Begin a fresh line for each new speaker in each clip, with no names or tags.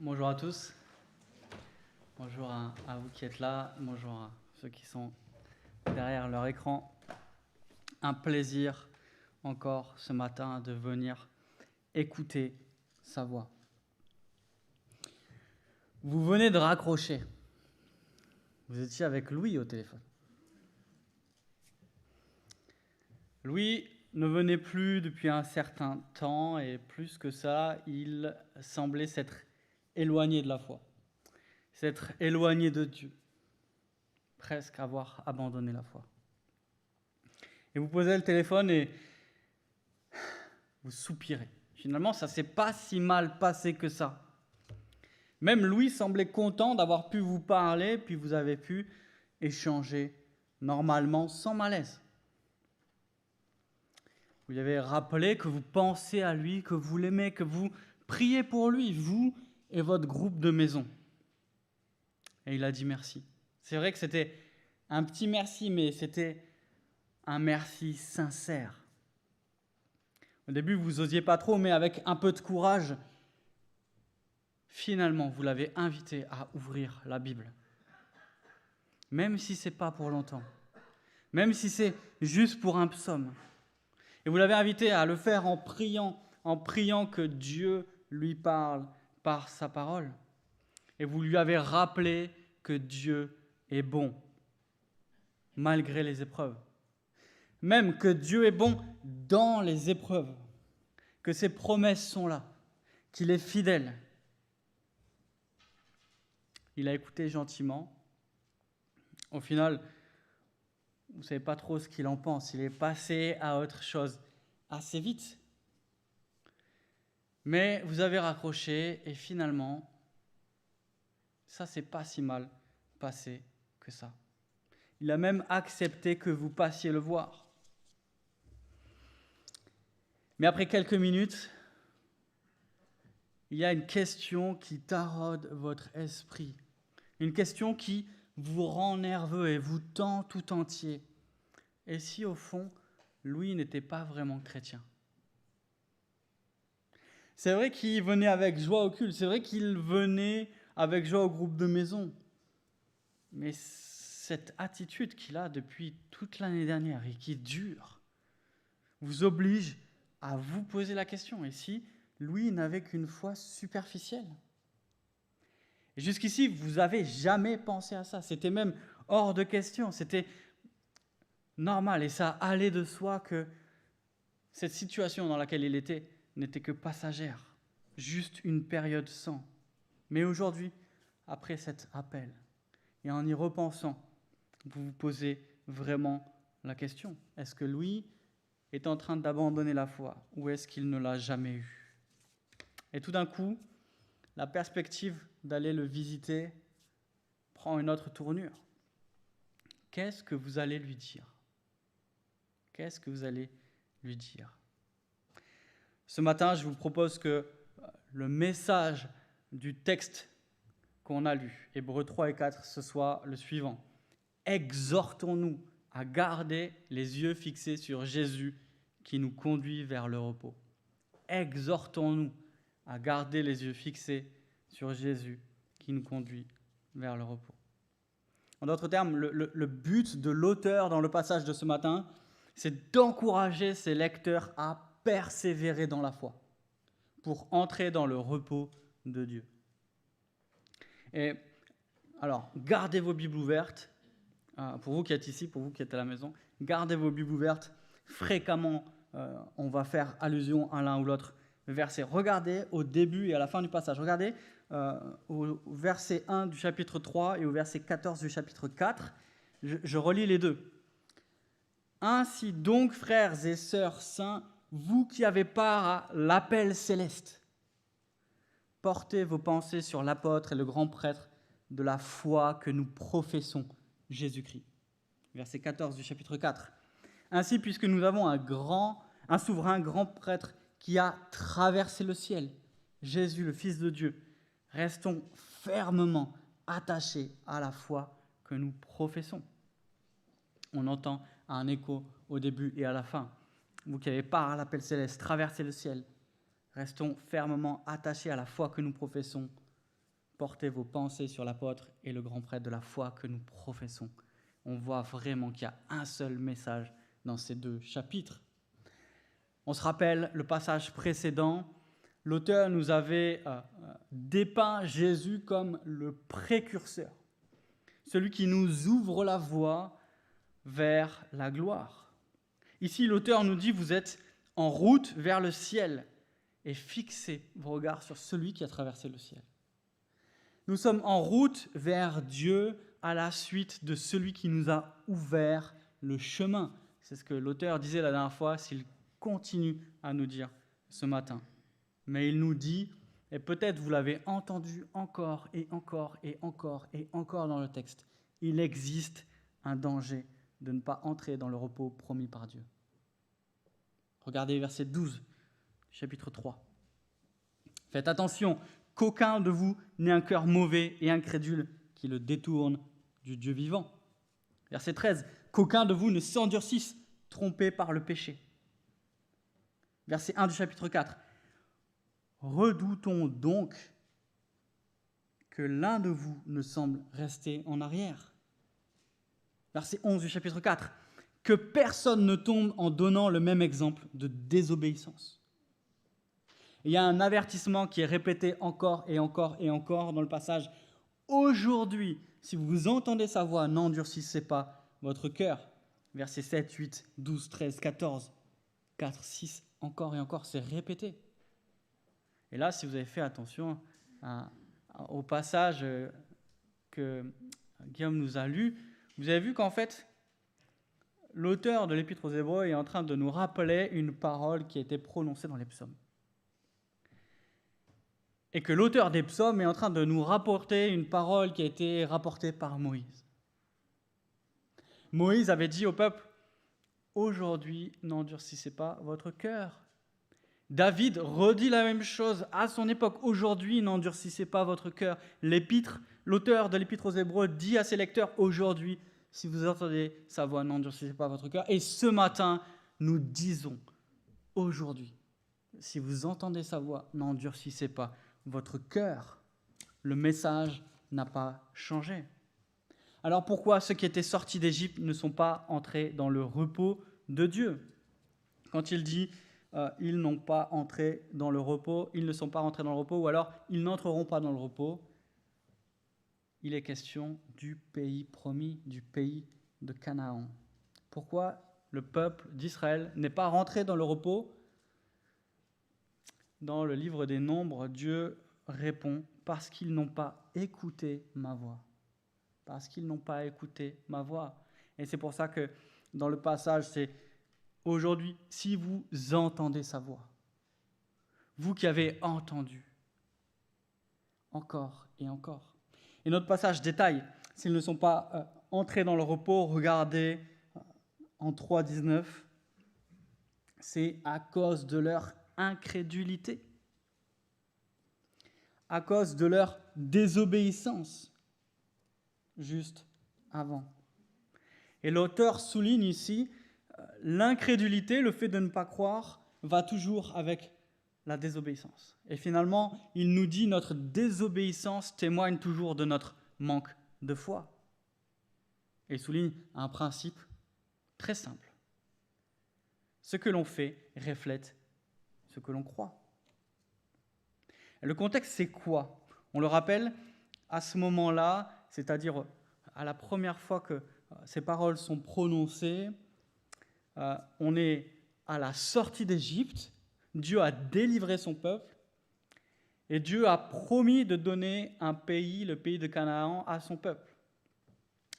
Bonjour à tous, bonjour à vous qui êtes là, bonjour à ceux qui sont derrière leur écran. Un plaisir encore ce matin de venir écouter sa voix. Vous venez de raccrocher, vous étiez avec Louis au téléphone. Louis ne venait plus depuis un certain temps et plus que ça, il semblait s'être éloigné de la foi, s'être éloigné de Dieu, presque avoir abandonné la foi. Et vous posez le téléphone et vous soupirez. Finalement, ça ne s'est pas si mal passé que ça. Même Louis semblait content d'avoir pu vous parler, puis vous avez pu échanger normalement, sans malaise. Vous lui avez rappelé que vous pensez à lui, que vous l'aimez, que vous priez pour lui, vous et votre groupe de maison. Et il a dit merci. C'est vrai que c'était un petit merci, mais c'était un merci sincère. Au début, vous n'osiez pas trop, mais avec un peu de courage, finalement, vous l'avez invité à ouvrir la Bible. Même si ce n'est pas pour longtemps. Même si c'est juste pour un psaume. Et vous l'avez invité à le faire en priant que Dieu lui parle par sa parole. Et vous lui avez rappelé que Dieu est bon, malgré les épreuves. Même que Dieu est bon dans les épreuves, que ses promesses sont là, qu'il est fidèle. Il a écouté gentiment. Au final, vous ne savez pas trop ce qu'il en pense. Il est passé à autre chose assez vite. Mais vous avez raccroché et finalement, ça s'est pas si mal passé que ça. Il a même accepté que vous passiez le voir. Mais après quelques minutes, il y a une question qui taraude votre esprit. Une question qui vous rend nerveux et vous tend tout entier. Et si au fond, Louis n'était pas vraiment chrétien? C'est vrai qu'il venait avec joie au culte, c'est vrai qu'il venait avec joie au groupe de maison. Mais cette attitude qu'il a depuis toute l'année dernière et qui dure, vous oblige à vous poser la question. Et si Louis n'avait qu'une foi superficielle? Et jusqu'ici, vous n'avez jamais pensé à ça. C'était même hors de question. C'était normal et ça allait de soi que cette situation dans laquelle il était n'était que passagère, juste une période sans. Mais aujourd'hui, après cet appel, et en y repensant, vous vous posez vraiment la question. Est-ce que Louis est en train d'abandonner la foi ou est-ce qu'il ne l'a jamais eue? Et tout d'un coup, la perspective d'aller le visiter prend une autre tournure. Qu'est-ce que vous allez lui dire? Qu'est-ce que vous allez lui dire? Ce matin, je vous propose que le message du texte qu'on a lu, Hébreux 3 et 4, ce soit le suivant. Exhortons-nous à garder les yeux fixés sur Jésus qui nous conduit vers le repos. Exhortons-nous à garder les yeux fixés sur Jésus qui nous conduit vers le repos. En d'autres termes, le but de l'auteur dans le passage de ce matin, c'est d'encourager ses lecteurs à persévérer dans la foi pour entrer dans le repos de Dieu. Et alors, gardez vos Bibles ouvertes. Pour vous qui êtes ici, pour vous qui êtes à la maison, gardez vos Bibles ouvertes. Fréquemment, on va faire allusion à l'un ou l'autre verset. Regardez au début et à la fin du passage. Regardez au verset 1 du chapitre 3 et au verset 14 du chapitre 4. Je relis les deux. Ainsi donc, frères et sœurs saints, vous qui avez part à l'appel céleste, portez vos pensées sur l'apôtre et le grand prêtre de la foi que nous professons, Jésus-Christ. Verset 14 du chapitre 4. Ainsi, puisque nous avons un souverain grand prêtre qui a traversé le ciel, Jésus, le Fils de Dieu, restons fermement attachés à la foi que nous professons. On entend un écho au début et à la fin. Vous qui avez part à l'appel céleste, traversez le ciel, restons fermement attachés à la foi que nous professons, portez vos pensées sur l'apôtre et le grand prêtre de la foi que nous professons. On voit vraiment qu'il y a un seul message dans ces 2 chapitres. On se rappelle le passage précédent, l'auteur nous avait dépeint Jésus comme le précurseur, celui qui nous ouvre la voie vers la gloire. Ici, l'auteur nous dit, vous êtes en route vers le ciel et fixez vos regards sur celui qui a traversé le ciel. Nous sommes en route vers Dieu à la suite de celui qui nous a ouvert le chemin. C'est ce que l'auteur disait la dernière fois, s'il continue à nous dire ce matin. Mais il nous dit, et peut-être vous l'avez entendu encore et encore et encore et encore dans le texte, il existe un danger de ne pas entrer dans le repos promis par Dieu. Regardez verset 12, chapitre 3. Faites attention qu'aucun de vous n'ait un cœur mauvais et incrédule qui le détourne du Dieu vivant. Verset 13. Qu'aucun de vous ne s'endurcisse, trompé par le péché. Verset 1 du chapitre 4. Redoutons donc que l'un de vous ne semble rester en arrière. Verset 11 du chapitre 4. Que personne ne tombe en donnant le même exemple de désobéissance. Il y a un avertissement qui est répété encore et encore et encore dans le passage. Aujourd'hui, si vous entendez sa voix, n'endurcissez pas votre cœur. Versets 7, 8, 12, 13, 14, 4, 6, encore et encore, c'est répété. Et là, si vous avez fait attention au passage que Guillaume nous a lu, vous avez vu qu'en fait, l'auteur de l'Épître aux Hébreux est en train de nous rappeler une parole qui a été prononcée dans les psaumes. Et que l'auteur des psaumes est en train de nous rapporter une parole qui a été rapportée par Moïse. Moïse avait dit au peuple, « Aujourd'hui, n'endurcissez pas votre cœur. » David redit la même chose à son époque, « Aujourd'hui, n'endurcissez pas votre cœur. » L'auteur de l'Épître aux Hébreux dit à ses lecteurs, « Aujourd'hui, si vous entendez sa voix, n'endurcissez pas votre cœur. » Et ce matin, nous disons, « Aujourd'hui, si vous entendez sa voix, n'endurcissez pas votre cœur. » Le message n'a pas changé. Alors pourquoi ceux qui étaient sortis d'Égypte ne sont pas entrés dans le repos de Dieu? Quand il dit ils n'ont pas entré dans le repos, ils ne sont pas rentrés dans le repos, ou alors ils n'entreront pas dans le repos, il est question du pays promis, du pays de Canaan. Pourquoi le peuple d'Israël n'est pas rentré dans le repos? Dans le livre des Nombres, Dieu répond « parce qu'ils n'ont pas écouté ma voix ». Parce qu'ils n'ont pas écouté ma voix. Et c'est pour ça que dans le passage, c'est « aujourd'hui, si vous entendez sa voix, vous qui avez entendu, encore et encore ». Et notre passage détaille, s'ils ne sont pas entrés dans le repos, regardez en 3,19, c'est à cause de leur incrédulité, à cause de leur désobéissance, juste avant. Et l'auteur souligne ici, l'incrédulité, le fait de ne pas croire, va toujours avec la désobéissance. Et finalement, il nous dit notre désobéissance témoigne toujours de notre manque de foi. Et il souligne un principe très simple. Ce que l'on fait reflète ce que l'on croit. Et le contexte, c'est quoi? On le rappelle, à ce moment-là, c'est-à-dire à la première fois que ces paroles sont prononcées, on est à la sortie d'Égypte, Dieu a délivré son peuple, et Dieu a promis de donner un pays, le pays de Canaan, à son peuple.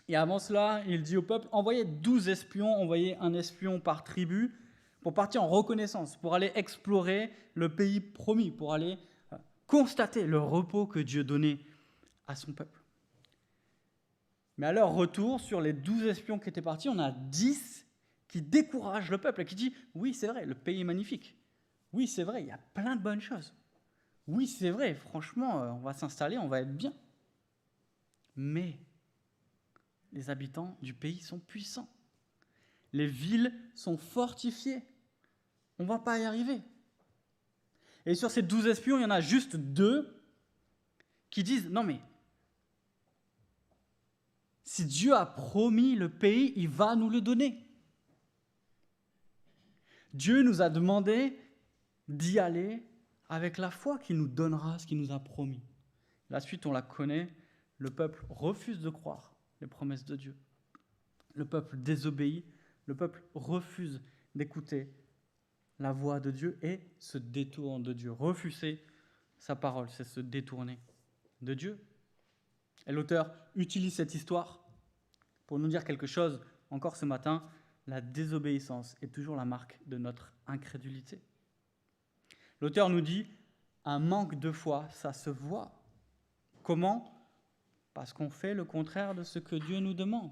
Et avant cela, il dit au peuple, envoyez 12 espions, envoyez un espion par tribu, pour partir en reconnaissance, pour aller explorer le pays promis, pour aller constater le repos que Dieu donnait à son peuple. Mais à leur retour, sur les 12 espions qui étaient partis, on a 10 qui découragent le peuple et qui disent « Oui, c'est vrai, le pays est magnifique. Oui, c'est vrai, il y a plein de bonnes choses. Oui, c'est vrai, franchement, on va s'installer, on va être bien. Mais les habitants du pays sont puissants. Les villes sont fortifiées. On ne va pas y arriver. » Et sur ces 12 espions, il y en a juste 2 qui disent « Non mais, si Dieu a promis le pays, il va nous le donner. Dieu nous a demandé d'y aller avec la foi qu'il nous donnera ce qu'il nous a promis. » La suite, on la connaît. Le peuple refuse de croire les promesses de Dieu. Le peuple désobéit. Le peuple refuse d'écouter la voix de Dieu et se détourne de Dieu. Refuser sa parole, c'est se détourner de Dieu. Et l'auteur utilise cette histoire pour nous dire quelque chose encore ce matin. La désobéissance est toujours la marque de notre incrédulité. L'auteur nous dit, un manque de foi, ça se voit. Comment ? Parce qu'on fait le contraire de ce que Dieu nous demande.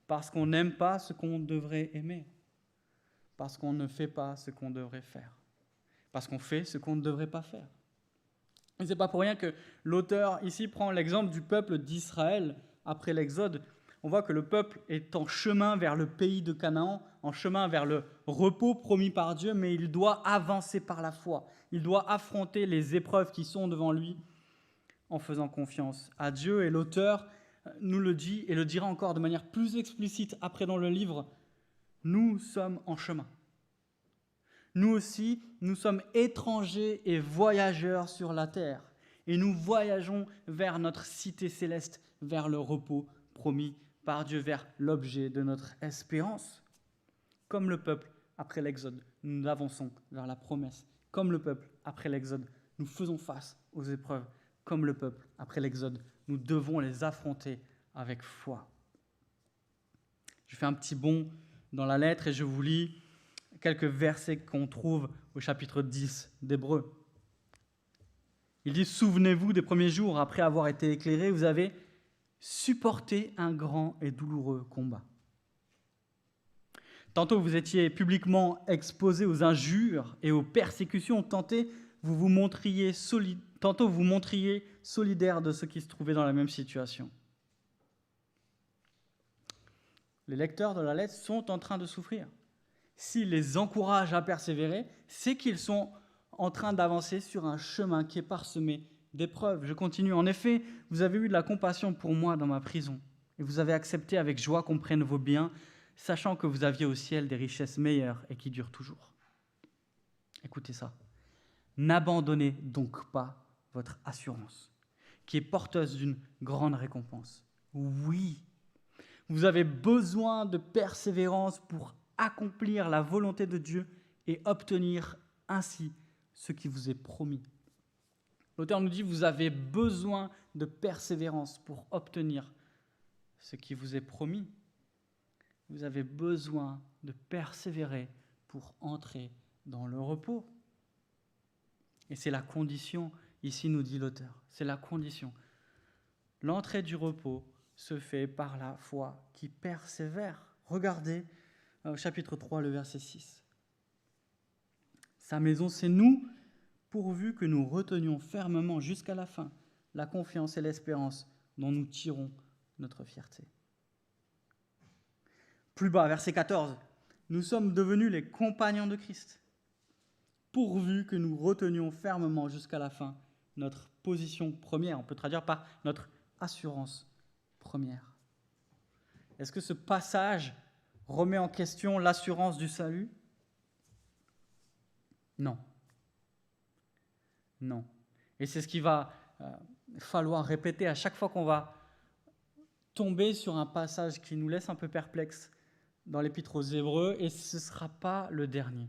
Parce qu'on n'aime pas ce qu'on devrait aimer. Parce qu'on ne fait pas ce qu'on devrait faire. Parce qu'on fait ce qu'on ne devrait pas faire. Et ce n'est pas pour rien que l'auteur ici prend l'exemple du peuple d'Israël après l'Exode. On voit que le peuple est en chemin vers le pays de Canaan, en chemin vers le repos promis par Dieu, mais il doit avancer par la foi. Il doit affronter les épreuves qui sont devant lui en faisant confiance à Dieu. Et l'auteur nous le dit, et le dira encore de manière plus explicite après dans le livre, nous sommes en chemin. Nous aussi, nous sommes étrangers et voyageurs sur la terre. Et nous voyageons vers notre cité céleste, vers le repos promis par Dieu, vers l'objet de notre espérance. Comme le peuple après l'Exode, nous avançons vers la promesse. Comme le peuple après l'Exode, nous faisons face aux épreuves. Comme le peuple après l'Exode, nous devons les affronter avec foi. Je fais un petit bond dans la lettre et je vous lis quelques versets qu'on trouve au chapitre 10 d'Hébreux. Il dit « Souvenez-vous des premiers jours, après avoir été éclairés, vous avez supporté un grand et douloureux combat. Tantôt vous étiez publiquement exposés aux injures et aux persécutions, tantôt vous montriez solidaires de ceux qui se trouvaient dans la même situation. » Les lecteurs de la lettre sont en train de souffrir. S'il les encourage à persévérer, c'est qu'ils sont en train d'avancer sur un chemin qui est parsemé d'épreuves. Je continue. En effet, vous avez eu de la compassion pour moi dans ma prison, et vous avez accepté avec joie qu'on prenne vos biens, sachant que vous aviez au ciel des richesses meilleures et qui durent toujours. Écoutez ça. N'abandonnez donc pas votre assurance, qui est porteuse d'une grande récompense. Oui, vous avez besoin de persévérance pour accomplir la volonté de Dieu et obtenir ainsi ce qui vous est promis. L'auteur nous dit, vous avez besoin de persévérance pour obtenir ce qui vous est promis. Vous avez besoin de persévérer pour entrer dans le repos. Et c'est la condition, ici nous dit l'auteur, c'est la condition. L'entrée du repos se fait par la foi qui persévère. Regardez au chapitre 3, le verset 6. Sa maison, c'est nous, pourvu que nous retenions fermement jusqu'à la fin la confiance et l'espérance dont nous tirons notre fierté. Plus bas, verset 14. Nous sommes devenus les compagnons de Christ, pourvu que nous retenions fermement jusqu'à la fin notre position première. On peut traduire par notre assurance première. Est-ce que ce passage remet en question l'assurance du salut ? Non. Non. Et c'est ce qu'il va falloir répéter à chaque fois qu'on va tomber sur un passage qui nous laisse un peu perplexes dans l'Épître aux Hébreux, et ce ne sera pas le dernier.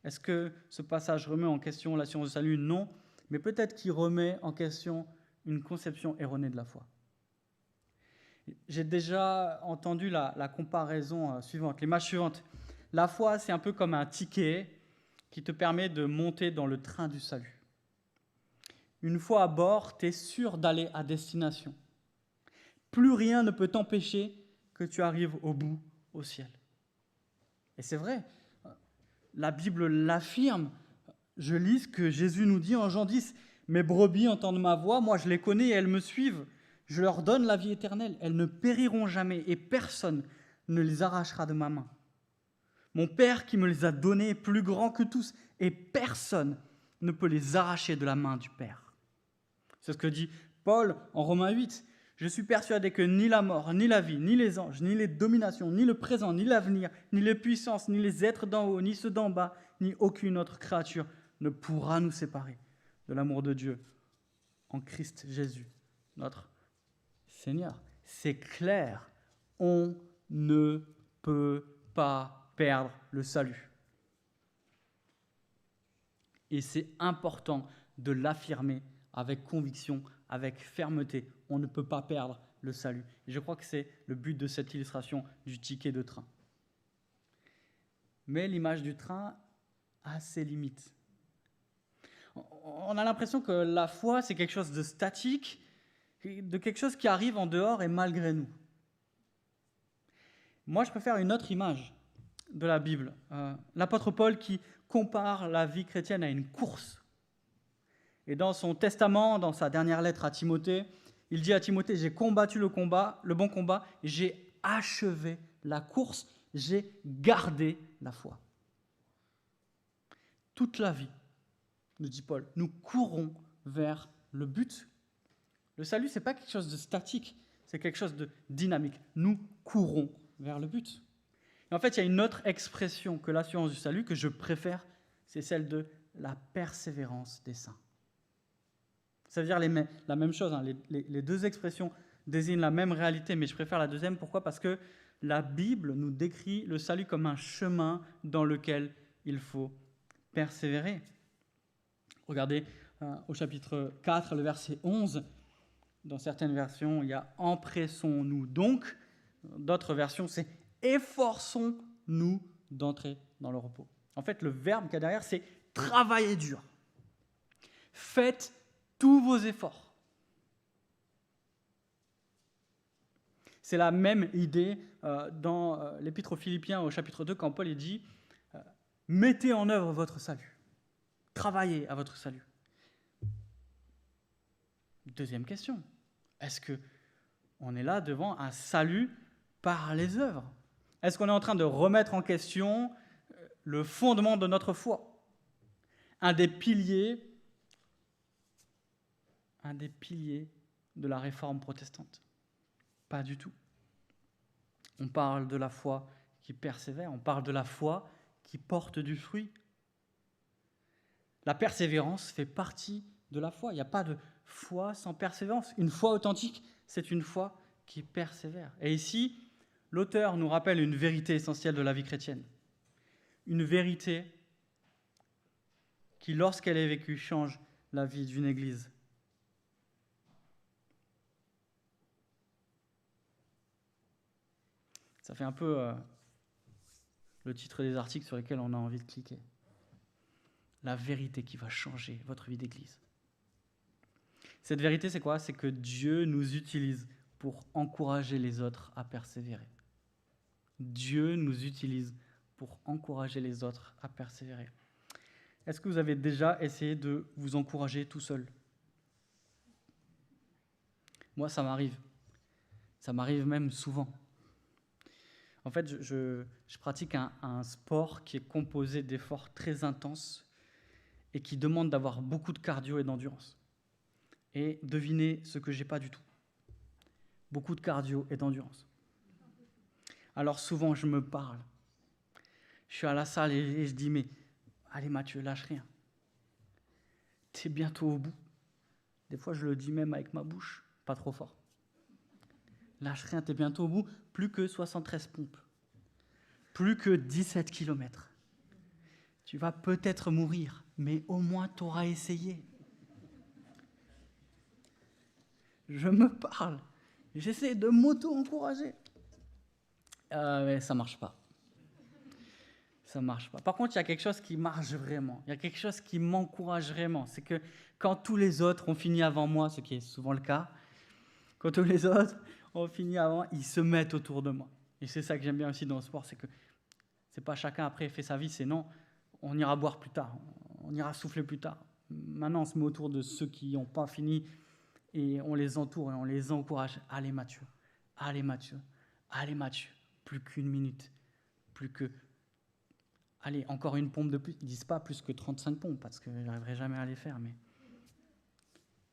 Est-ce que ce passage remet en question l'assurance du salut ? Non, mais peut-être qu'il remet en question une conception erronée de la foi. J'ai déjà entendu la comparaison suivante, l'image suivante. La foi, c'est un peu comme un ticket qui te permet de monter dans le train du salut. Une fois à bord, tu es sûr d'aller à destination. Plus rien ne peut t'empêcher que tu arrives au bout, au ciel. Et c'est vrai, la Bible l'affirme. Je lis ce que Jésus nous dit en Jean 10. « Mes brebis entendent ma voix, moi je les connais et elles me suivent. Je leur donne la vie éternelle. Elles ne périront jamais et personne ne les arrachera de ma main. Mon Père qui me les a donnés est plus grand que tous et personne ne peut les arracher de la main du Père. C'est ce que dit Paul en Romains 8. Je suis persuadé que ni la mort, ni la vie, ni les anges, ni les dominations, ni le présent, ni l'avenir, ni les puissances, ni les êtres d'en haut, ni ceux d'en bas, ni aucune autre créature ne pourra nous séparer de l'amour de Dieu en Christ Jésus, notre Seigneur. C'est clair, on ne peut pas perdre le salut. Et c'est important de l'affirmer avec conviction, avec fermeté. On ne peut pas perdre le salut. Et je crois que c'est le but de cette illustration du ticket de train. Mais l'image du train a ses limites. On a l'impression que la foi, c'est quelque chose de statique, de quelque chose qui arrive en dehors et malgré nous. Moi, je préfère une autre image de la Bible. L'apôtre Paul qui compare la vie chrétienne à une course. Et dans son testament, dans sa dernière lettre à Timothée, il dit à Timothée, j'ai combattu le bon combat, j'ai achevé la course, j'ai gardé la foi. Toute la vie, nous dit Paul, nous courons vers le but. Le salut, ce n'est pas quelque chose de statique, c'est quelque chose de dynamique. Nous courons vers le but. Et en fait, il y a une autre expression que l'assurance du salut que je préfère, c'est celle de la persévérance des saints. Ça veut dire la même chose, hein. Les deux expressions désignent la même réalité, mais je préfère la deuxième. Pourquoi ? Parce que la Bible nous décrit le salut comme un chemin dans lequel il faut persévérer. Regardez au chapitre 4, le verset 11. Dans certaines versions, il y a « empressons-nous donc ». D'autres versions, c'est « efforçons-nous d'entrer dans le repos ». En fait, le verbe qu'il y a derrière, c'est « travailler dur ». Faites tous vos efforts. C'est la même idée dans l'Épître aux Philippiens au chapitre 2 quand Paul il dit « Mettez en œuvre votre salut, travaillez à votre salut ». Deuxième question, est-ce qu'on est là devant un salut par les œuvres ? Est-ce qu'on est en train de remettre en question le fondement de notre foi ? Un des piliers de la réforme protestante. Pas du tout. On parle de la foi qui persévère, on parle de la foi qui porte du fruit. La persévérance fait partie de la foi. Il n'y a pas de foi sans persévérance. Une foi authentique, c'est une foi qui persévère. Et ici, l'auteur nous rappelle une vérité essentielle de la vie chrétienne. Une vérité qui, lorsqu'elle est vécue, change la vie d'une église. Ça fait un peu le titre des articles sur lesquels on a envie de cliquer. La vérité qui va changer votre vie d'église. Cette vérité, c'est quoi ? C'est que Dieu nous utilise pour encourager les autres à persévérer. Dieu nous utilise pour encourager les autres à persévérer. Est-ce que vous avez déjà essayé de vous encourager tout seul ? Moi, ça m'arrive. Ça m'arrive même souvent. En fait, je pratique un sport qui est composé d'efforts très intenses et qui demande d'avoir beaucoup de cardio et d'endurance. Et devinez ce que j'ai pas du tout. Beaucoup de cardio et d'endurance. Alors souvent, je me parle. Je suis à la salle et je dis, mais allez Mathieu, lâche rien. T'es bientôt au bout. Des fois, je le dis même avec ma bouche, pas trop fort. Lâche rien, t'es bientôt au bout. Plus que 73 pompes. Plus que 17 kilomètres. Tu vas peut-être mourir, mais au moins t'auras essayé. Je me parle. J'essaie de m'auto-encourager. Mais ça ne marche pas. Ça ne marche pas. Par contre, il y a quelque chose qui marche vraiment. Il y a quelque chose qui m'encourage vraiment. C'est que quand tous les autres ont fini avant moi, ce qui est souvent le cas, quand tous les autres ont fini avant, ils se mettent autour de moi. Et c'est ça que j'aime bien aussi dans le sport, c'est que c'est pas chacun après fait sa vie, c'est non, on ira boire plus tard, on ira souffler plus tard. Maintenant, on se met autour de ceux qui n'ont pas fini et on les entoure et on les encourage. Allez Mathieu, allez Mathieu, allez Mathieu. Plus qu'une minute, plus que... Allez, encore une pompe de plus. Ils ne disent pas plus que 35 pompes parce que je n'arriverai jamais à les faire, mais...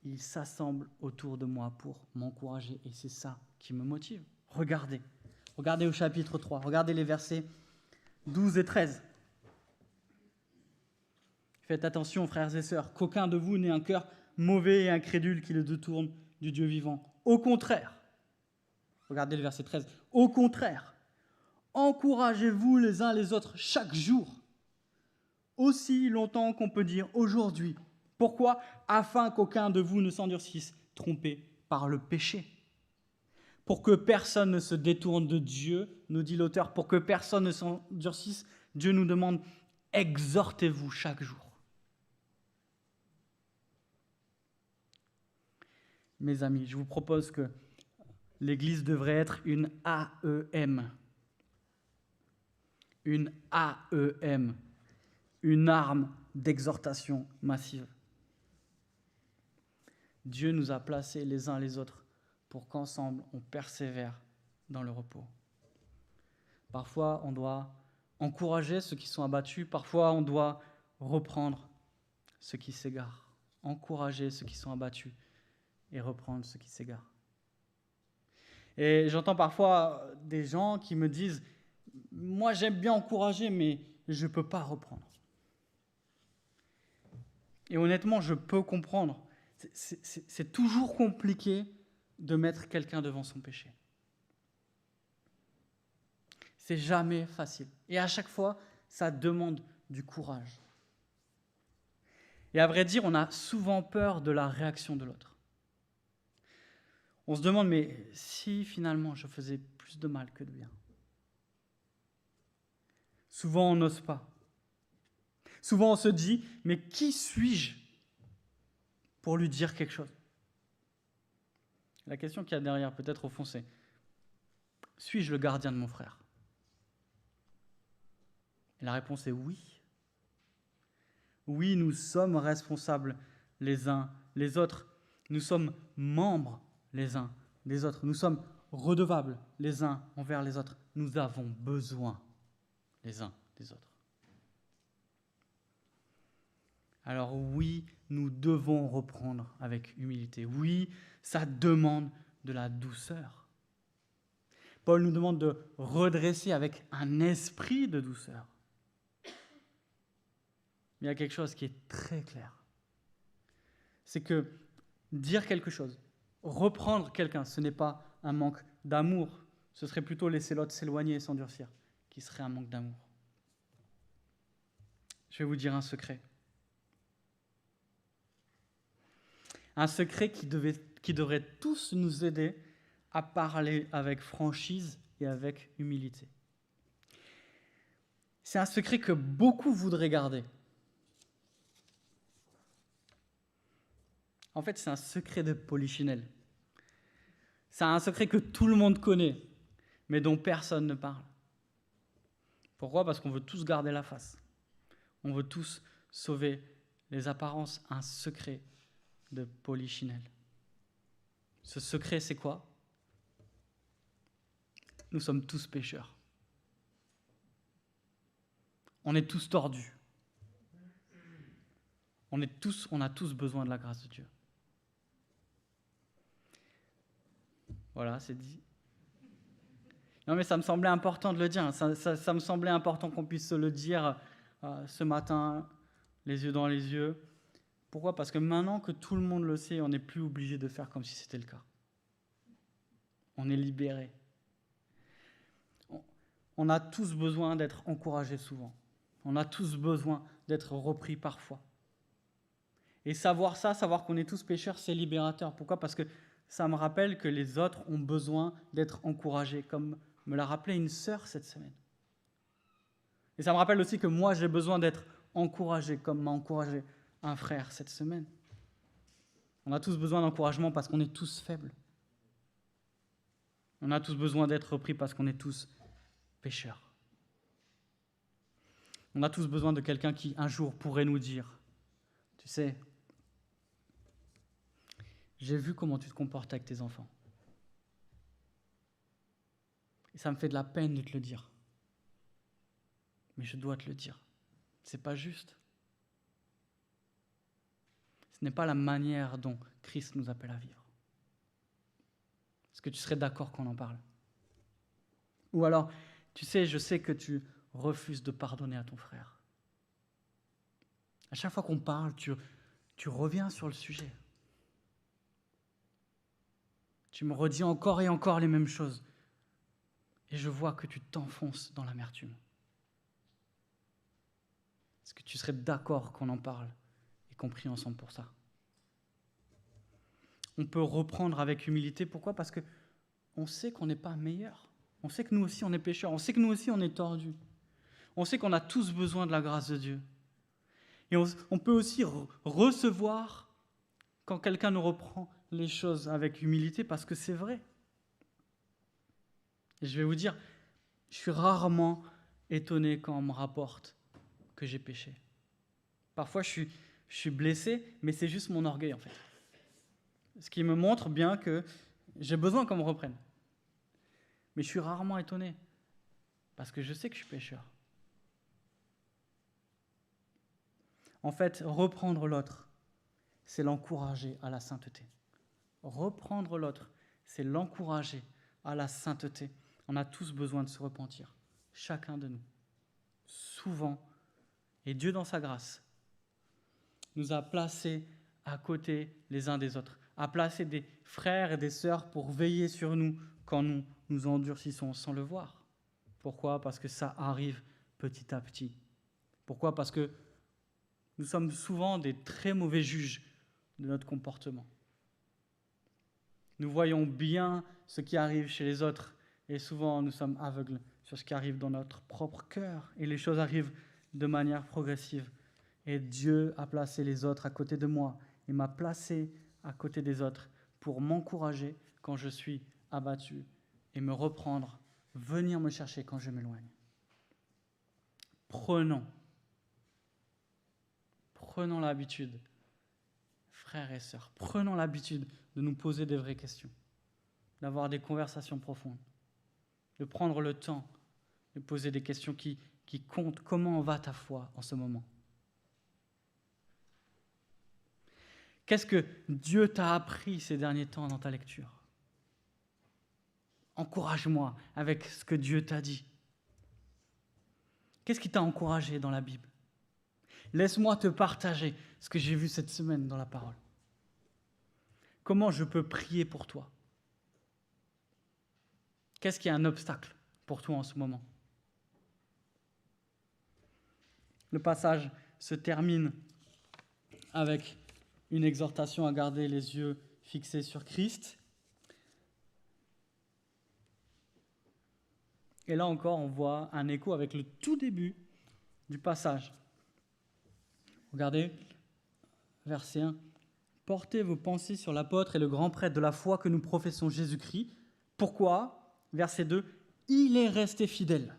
ils s'assemblent autour de moi pour m'encourager. Et c'est ça qui me motive. Regardez. Regardez au chapitre 3. Regardez les versets 12 et 13. Faites attention, frères et sœurs, qu'aucun de vous n'ait un cœur mauvais et incrédule qui le détourne du Dieu vivant. Au contraire, regardez le verset 13. Au contraire, encouragez-vous les uns les autres chaque jour, aussi longtemps qu'on peut dire aujourd'hui. Pourquoi ? Afin qu'aucun de vous ne s'endurcisse, trompé par le péché. Pour que personne ne se détourne de Dieu, nous dit l'auteur, pour que personne ne s'endurcisse, Dieu nous demande, exhortez-vous chaque jour. Mes amis, je vous propose que l'Église devrait être une AEM. Une AEM. Une arme d'exhortation massive. Dieu nous a placés les uns les autres pour qu'ensemble on persévère dans le repos. Parfois, on doit encourager ceux qui sont abattus. Parfois, on doit reprendre ceux qui s'égarent. Encourager ceux qui sont abattus et reprendre ceux qui s'égarent. Et j'entends parfois des gens qui me disent « Moi, j'aime bien encourager, mais je ne peux pas reprendre. » Et honnêtement, je peux comprendre. C'est toujours compliqué de mettre quelqu'un devant son péché. C'est jamais facile. Et à chaque fois, ça demande du courage. Et à vrai dire, on a souvent peur de la réaction de l'autre. On se demande, mais si finalement je faisais plus de mal que de bien? Souvent, on n'ose pas. Souvent, on se dit, mais qui suis-je pour lui dire quelque chose? La question qu'il y a derrière, peut-être au fond, c'est, suis-je le gardien de mon frère? Et la réponse est oui. Oui, nous sommes responsables les uns les autres. Nous sommes membres les uns des autres. Nous sommes redevables les uns envers les autres. Nous avons besoin les uns des autres. Alors oui, nous devons reprendre avec humilité. Oui, ça demande de la douceur. Paul nous demande de redresser avec un esprit de douceur. Mais il y a quelque chose qui est très clair. C'est que dire quelque chose, reprendre quelqu'un, ce n'est pas un manque d'amour. Ce serait plutôt laisser l'autre s'éloigner et s'endurcir, qui serait un manque d'amour. Je vais vous dire un secret. Un secret qui devrait tous nous aider à parler avec franchise et avec humilité. C'est un secret que beaucoup voudraient garder. En fait, c'est un secret de polichinelle. C'est un secret que tout le monde connaît, mais dont personne ne parle. Pourquoi ? Parce qu'on veut tous garder la face. On veut tous sauver les apparences. Un secret de polichinelle. Ce secret, c'est quoi ? Nous sommes tous pécheurs. On est tous tordus. On a tous besoin de la grâce de Dieu. Voilà, c'est dit. Non, mais ça me semblait important de le dire. Ça me semblait important qu'on puisse le dire ce matin, les yeux dans les yeux. Pourquoi ? Parce que maintenant que tout le monde le sait, on n'est plus obligé de faire comme si c'était le cas. On est libéré. On a tous besoin d'être encouragés souvent. On a tous besoin d'être repris parfois. Et savoir ça, savoir qu'on est tous pécheurs, c'est libérateur. Pourquoi ? Parce que ça me rappelle que les autres ont besoin d'être encouragés, comme me l'a rappelé une sœur cette semaine. Et ça me rappelle aussi que moi, j'ai besoin d'être encouragé, comme m'a encouragé un frère cette semaine. On a tous besoin d'encouragement parce qu'on est tous faibles. On a tous besoin d'être repris parce qu'on est tous pécheurs. On a tous besoin de quelqu'un qui, un jour, pourrait nous dire, tu sais, j'ai vu comment tu te comportes avec tes enfants. Et ça me fait de la peine de te le dire. Mais je dois te le dire. C'est pas juste. Ce n'est pas la manière dont Christ nous appelle à vivre. Est-ce que tu serais d'accord qu'on en parle? Ou alors, tu sais, je sais que tu refuses de pardonner à ton frère. À chaque fois qu'on parle, tu reviens sur le sujet. Tu me redis encore et encore les mêmes choses. Et je vois que tu t'enfonces dans l'amertume. Est-ce que tu serais d'accord qu'on en parle et qu'on prie ensemble pour ça? On peut reprendre avec humilité. Pourquoi? Parce qu'on sait qu'on n'est pas meilleur. On sait que nous aussi, on est pécheurs. On sait que nous aussi, on est tordus. On sait qu'on a tous besoin de la grâce de Dieu. Et on peut aussi recevoir quand quelqu'un nous reprend les choses avec humilité, parce que c'est vrai. Et je vais vous dire, je suis rarement étonné quand on me rapporte que j'ai péché. Parfois, je suis blessé, mais c'est juste mon orgueil, en fait. Ce qui me montre bien que j'ai besoin qu'on me reprenne. Mais je suis rarement étonné, parce que je sais que je suis pécheur. En fait, reprendre l'autre, c'est l'encourager à la sainteté. Reprendre l'autre, c'est l'encourager à la sainteté. On a tous besoin de se repentir, chacun de nous. Souvent, et Dieu dans sa grâce, nous a placés à côté les uns des autres, a placé des frères et des sœurs pour veiller sur nous quand nous nous endurcissons sans le voir. Pourquoi? Parce que ça arrive petit à petit. Pourquoi? Parce que nous sommes souvent des très mauvais juges de notre comportement. Nous voyons bien ce qui arrive chez les autres et souvent nous sommes aveugles sur ce qui arrive dans notre propre cœur. Et les choses arrivent de manière progressive. Et Dieu a placé les autres à côté de moi. Il m'a placé à côté des autres pour m'encourager quand je suis abattu et me reprendre, venir me chercher quand je m'éloigne. Prenons l'habitude, frères et sœurs, prenons l'habitude de nous poser des vraies questions, d'avoir des conversations profondes, de prendre le temps de poser des questions qui comptent. Comment va ta foi en ce moment? Qu'est-ce que Dieu t'a appris ces derniers temps dans ta lecture? Encourage-moi avec ce que Dieu t'a dit. Qu'est-ce qui t'a encouragé dans la Bible? Laisse-moi te partager ce que j'ai vu cette semaine dans la parole. Comment je peux prier pour toi? Qu'est-ce qui est un obstacle pour toi en ce moment? Le passage se termine avec une exhortation à garder les yeux fixés sur Christ. Et là encore, on voit un écho avec le tout début du passage. Regardez, verset 1. « Portez vos pensées sur l'apôtre et le grand prêtre de la foi que nous professons Jésus-Christ. » Pourquoi? Verset 2. « Il est resté fidèle. »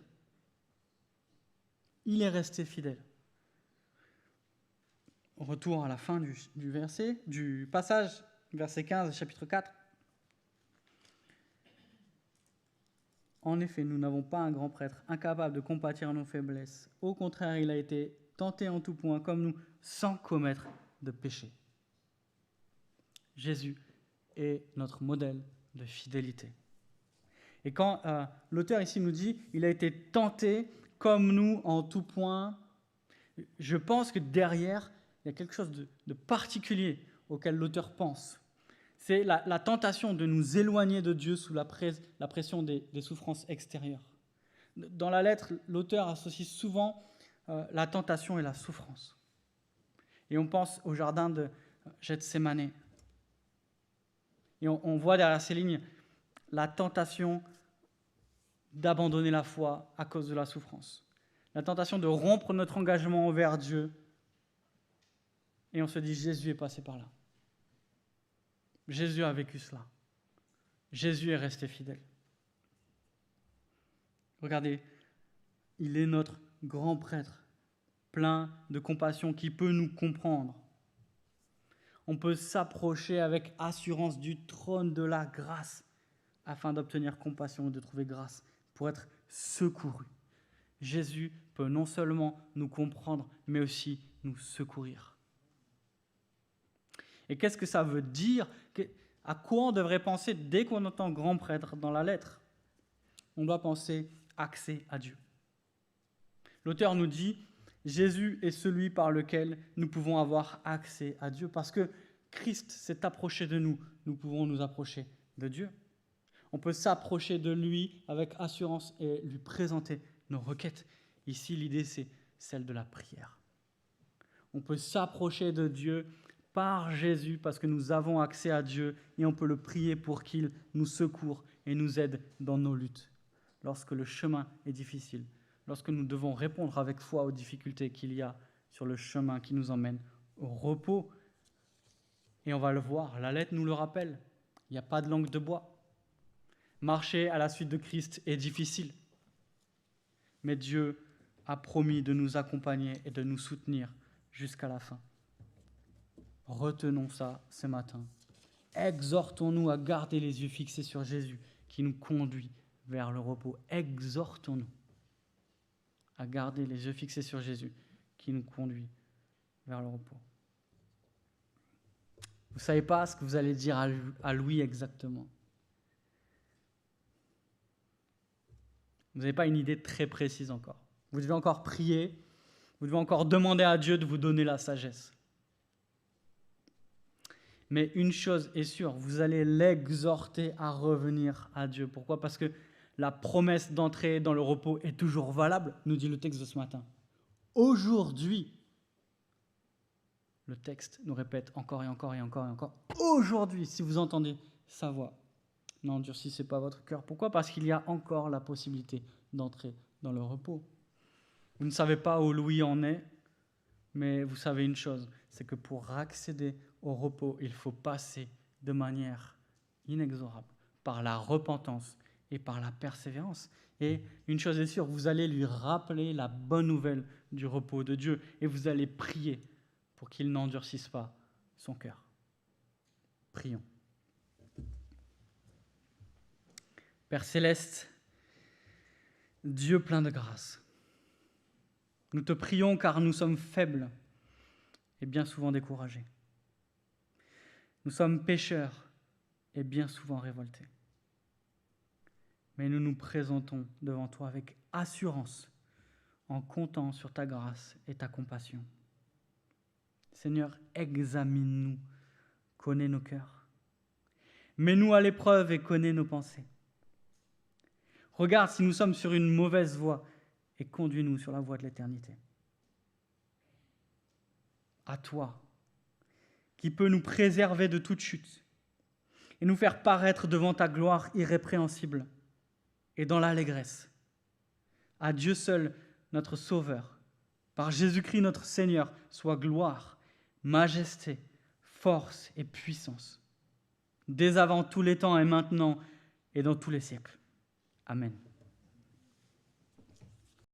Il est resté fidèle. Retour à la fin du passage, verset 15, chapitre 4. « En effet, nous n'avons pas un grand prêtre incapable de compatir à nos faiblesses. Au contraire, il a été tenté en tout point comme nous, sans commettre de péché. » Jésus est notre modèle de fidélité. Et quand l'auteur ici nous dit « il a été tenté comme nous en tout point », je pense que derrière, il y a quelque chose de particulier auquel l'auteur pense. C'est la tentation de nous éloigner de Dieu sous la pression des souffrances extérieures. Dans la lettre, l'auteur associe souvent la tentation et la souffrance. Et on pense au jardin de Gethsémane. Et on voit derrière ces lignes la tentation d'abandonner la foi à cause de la souffrance. La tentation de rompre notre engagement envers Dieu. Et on se dit, Jésus est passé par là. Jésus a vécu cela. Jésus est resté fidèle. Regardez, il est notre grand prêtre, plein de compassion, qui peut nous comprendre. On peut s'approcher avec assurance du trône de la grâce afin d'obtenir compassion et de trouver grâce pour être secouru. Jésus peut non seulement nous comprendre, mais aussi nous secourir. Et qu'est-ce que ça veut dire? À quoi on devrait penser dès qu'on entend grand prêtre dans la lettre? On doit penser accès à Dieu. L'auteur nous dit, Jésus est celui par lequel nous pouvons avoir accès à Dieu. Parce que Christ s'est approché de nous, nous pouvons nous approcher de Dieu. On peut s'approcher de lui avec assurance et lui présenter nos requêtes. Ici, l'idée, c'est celle de la prière. On peut s'approcher de Dieu par Jésus parce que nous avons accès à Dieu et on peut le prier pour qu'il nous secoure et nous aide dans nos luttes. Lorsque le chemin est difficile, lorsque nous devons répondre avec foi aux difficultés qu'il y a sur le chemin qui nous emmène au repos. Et on va le voir, la lettre nous le rappelle, il n'y a pas de langue de bois. Marcher à la suite de Christ est difficile. Mais Dieu a promis de nous accompagner et de nous soutenir jusqu'à la fin. Retenons ça ce matin. Exhortons-nous à garder les yeux fixés sur Jésus qui nous conduit vers le repos. Exhortons-nous à garder les yeux fixés sur Jésus qui nous conduit vers le repos. Vous ne savez pas ce que vous allez dire à Louis exactement. Vous n'avez pas une idée très précise encore. Vous devez encore prier, vous devez encore demander à Dieu de vous donner la sagesse. Mais une chose est sûre, vous allez l'exhorter à revenir à Dieu. Pourquoi? Parce que la promesse d'entrer dans le repos est toujours valable, nous dit le texte de ce matin. Aujourd'hui, le texte nous répète encore et encore et encore et encore. Aujourd'hui, si vous entendez sa voix, n'endurcissez pas votre cœur. Pourquoi? Parce qu'il y a encore la possibilité d'entrer dans le repos. Vous ne savez pas où Louis en est, mais vous savez une chose, c'est que pour accéder au repos, il faut passer de manière inexorable par la repentance et par la persévérance. Et une chose est sûre, vous allez lui rappeler la bonne nouvelle du repos de Dieu et vous allez prier pour qu'il n'endurcisse pas son cœur. Prions. Père céleste, Dieu plein de grâce, nous te prions car nous sommes faibles et bien souvent découragés. Nous sommes pécheurs et bien souvent révoltés. Mais nous nous présentons devant toi avec assurance, en comptant sur ta grâce et ta compassion. Seigneur, examine-nous, connais nos cœurs. Mets-nous à l'épreuve et connais nos pensées. Regarde si nous sommes sur une mauvaise voie et conduis-nous sur la voie de l'éternité. À toi, qui peux nous préserver de toute chute et nous faire paraître devant ta gloire irrépréhensible et dans l'allégresse. À Dieu seul, notre Sauveur, par Jésus-Christ notre Seigneur, soit gloire, majesté, force et puissance, dès avant tous les temps et maintenant et dans tous les siècles. Amen.